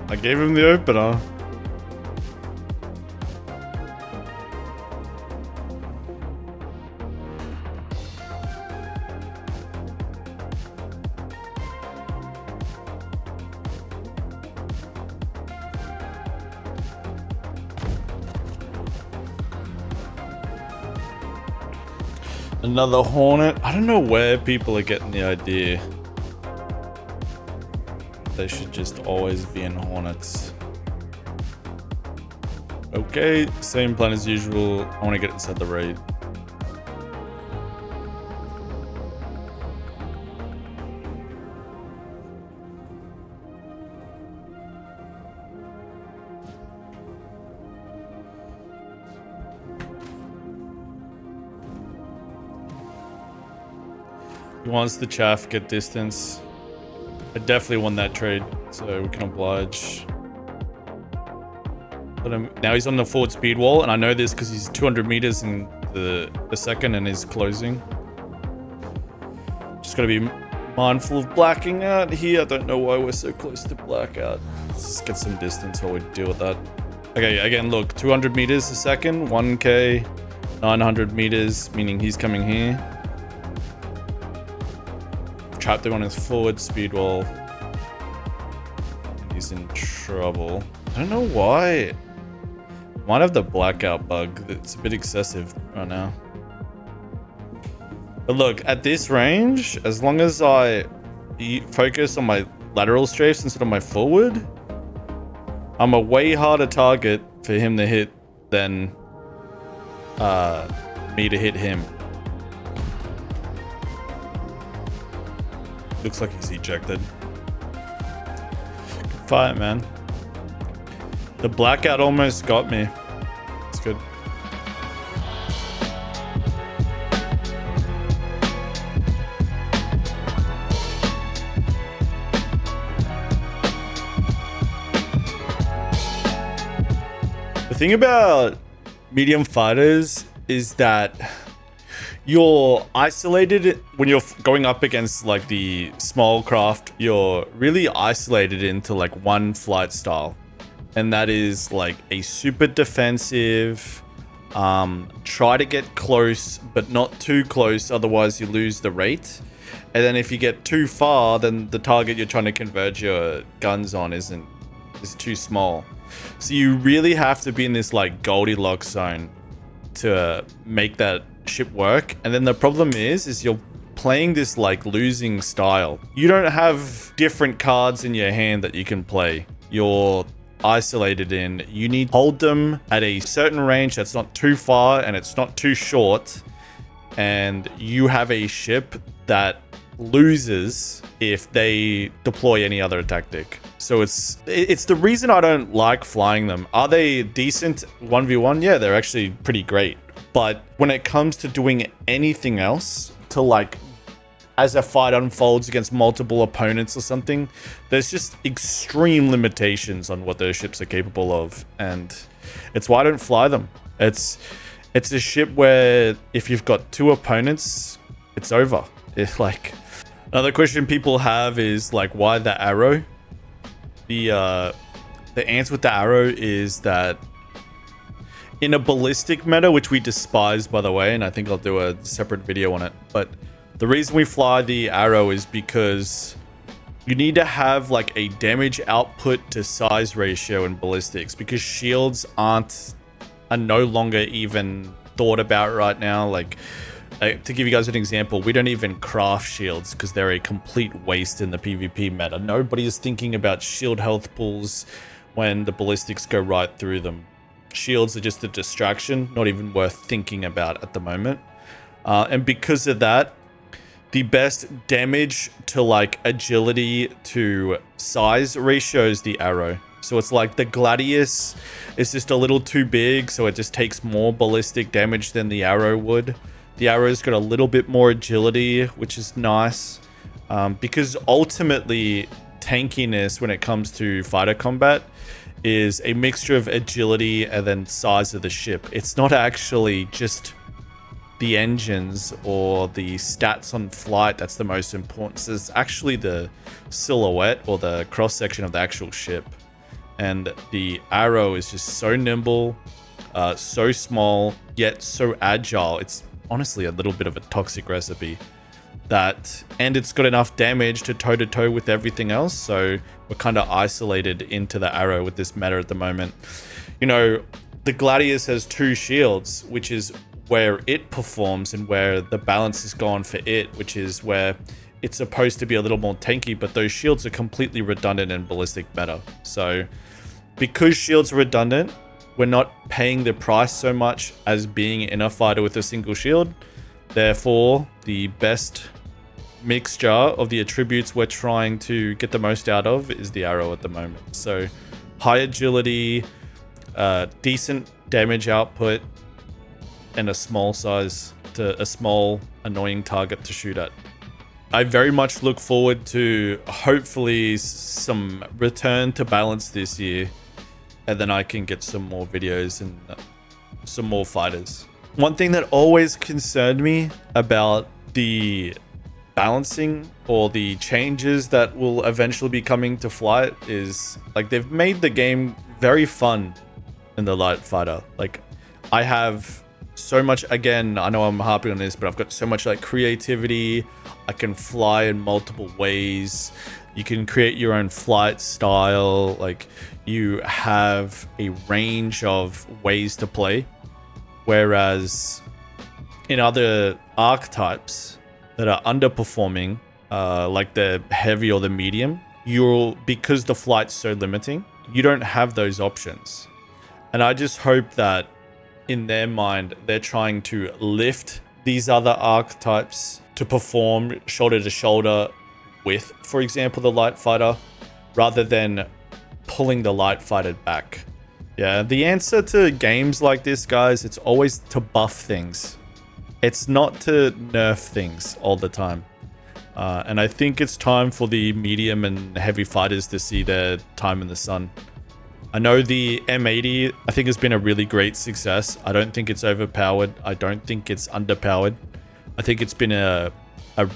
I gave him the opener. Another Hornet. I don't know where people are getting the idea. They should just always be in Hornets. Okay, same plan as usual. I want to get inside the raid. He wants the chaff, get distance. I definitely won that trade, so we can oblige. But now he's on the forward speed wall, and I know this because he's 200 meters in the second and is closing. Just gotta be mindful of blacking out here. I don't know why we're so close to blackout. Let's just get some distance while we deal with that. Okay, again, look, 200 meters a second, 1K, 900 meters, meaning he's coming here. Trapped him on his forward speed wall. He's in trouble. I don't know why. Might have the blackout bug. It's a bit excessive right now. But look, at this range, as long as I focus on my lateral strafes instead of my forward, I'm a way harder target for him to hit than me to hit him. Looks like he's ejected. Good fight, man. The blackout almost got me. It's good. The thing about medium fighters is that you're isolated when you're going up against like the small craft. You're really isolated into like one flight style, and that is like a super defensive, try to get close but not too close, otherwise you lose the rate. And then if you get too far, then the target you're trying to converge your guns on is too small. So you really have to be in this like Goldilocks zone to make that ship work. And then the problem is you're playing this like losing style. You don't have different cards in your hand that you can play. You're isolated in. You need to hold them at a certain range that's not too far and it's not too short. And you have a ship that loses if they deploy any other tactic. So it's the reason I don't like flying them. Are they decent 1v1? Yeah, they're actually pretty great. But when it comes to doing anything else, to like, as a fight unfolds against multiple opponents or something, there's just extreme limitations on what those ships are capable of. And it's why I don't fly them. It's a ship where if you've got two opponents, it's over. It's like, another question people have is like, why the arrow? The answer with the arrow is that in a ballistic meta, which we despise, by the way, and I think I'll do a separate video on it, but the reason we fly the arrow is because you need to have like a damage output to size ratio in ballistics, because shields are no longer even thought about right now. Like, to give you guys an example, we don't even craft shields because they're a complete waste in the PvP meta. Nobody is thinking about shield health pools when the ballistics go right through them. Shields are just a distraction, not even worth thinking about at the moment. And because of that, the best damage to like agility to size ratio is the arrow. So it's like the Gladius is just a little too big, so it just takes more ballistic damage than the arrow would. The arrow's got a little bit more agility, which is nice, because ultimately tankiness when it comes to fighter combat is a mixture of agility and then size of the ship. It's not actually just the engines or the stats on flight that's the most important. So it's actually the silhouette or the cross section of the actual ship. And the arrow is just so nimble, so small, yet so agile. It's honestly a little bit of a toxic recipe. And it's got enough damage to toe-to-toe with everything else. So we're kind of isolated into the arrow with this meta at the moment. You know, the Gladius has 2 shields, which is where it performs and where the balance is gone for it, which is where it's supposed to be a little more tanky, but those shields are completely redundant in Ballistic meta. So because shields are redundant, we're not paying the price so much as being in a fighter with a single shield. Therefore, the best mixture of the attributes we're trying to get the most out of is the arrow at the moment. So high agility, decent damage output, and a small annoying target to shoot at. I very much look forward to hopefully some return to balance this year, and then I can get some more videos and some more fighters. One thing that always concerned me about the balancing or the changes that will eventually be coming to flight is like they've made the game very fun in the light fighter. Like I have so much, again, I know I'm harping on this, but I've got so much like creativity. I can fly in multiple ways. You can create your own flight style. Like you have a range of ways to play. Whereas in other archetypes that are underperforming, like the heavy or the medium, because the flight's so limiting, you don't have those options. And I just hope that in their mind, they're trying to lift these other archetypes to perform shoulder to shoulder with, for example, the light fighter, rather than pulling the light fighter back. Yeah, the answer to games like this, guys, it's always to buff things. It's not to nerf things all the time. And I think it's time for the medium and heavy fighters to see their time in the sun. I know the M80, I think, has been a really great success. I don't think it's overpowered. I don't think it's underpowered. I think it's been a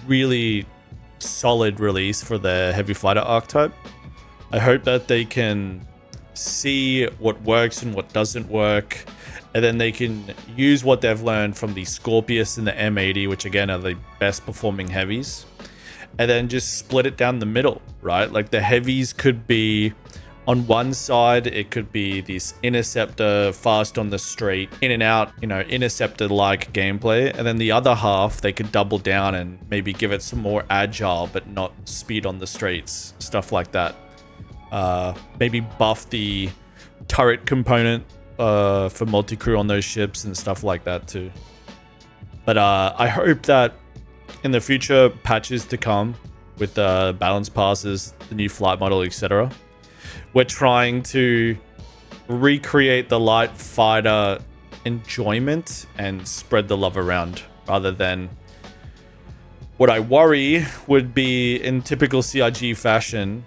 really solid release for the heavy fighter archetype. I hope that they can see what works and what doesn't work, and then they can use what they've learned from the Scorpius and the M80, which again are the best performing heavies, and then just split it down the middle, right? Like the heavies could be on one side, it could be this interceptor, fast on the straight, in and out, you know, interceptor-like gameplay. And then the other half, they could double down and maybe give it some more agile, but not speed on the straights, stuff like that. Maybe buff the turret component for multi-crew on those ships and stuff like that too. But I hope that in the future patches to come with balance passes, the new flight model, etc., we're trying to recreate the light fighter enjoyment and spread the love around, rather than what I worry would be in typical CRG fashion.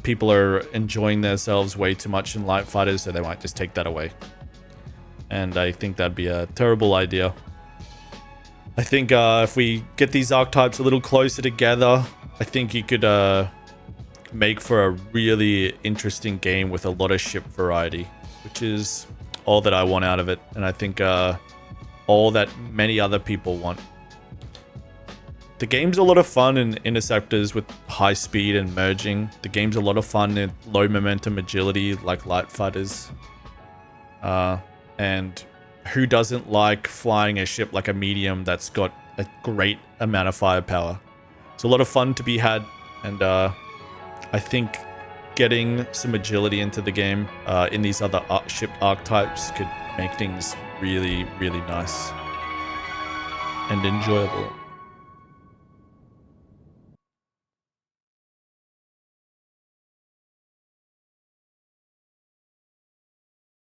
People are enjoying themselves way too much in light fighters, so they might just take that away. And I think that'd be a terrible idea. I think if we get these archetypes a little closer together, I think you could make for a really interesting game with a lot of ship variety, which is all that I want out of it. And I think all that many other people want. The game's a lot of fun in interceptors with high speed and merging. The game's a lot of fun in low momentum agility like light fighters. And who doesn't like flying a ship like a medium that's got a great amount of firepower? It's a lot of fun to be had, and I think getting some agility into the game in these other ship archetypes could make things really, really nice and enjoyable.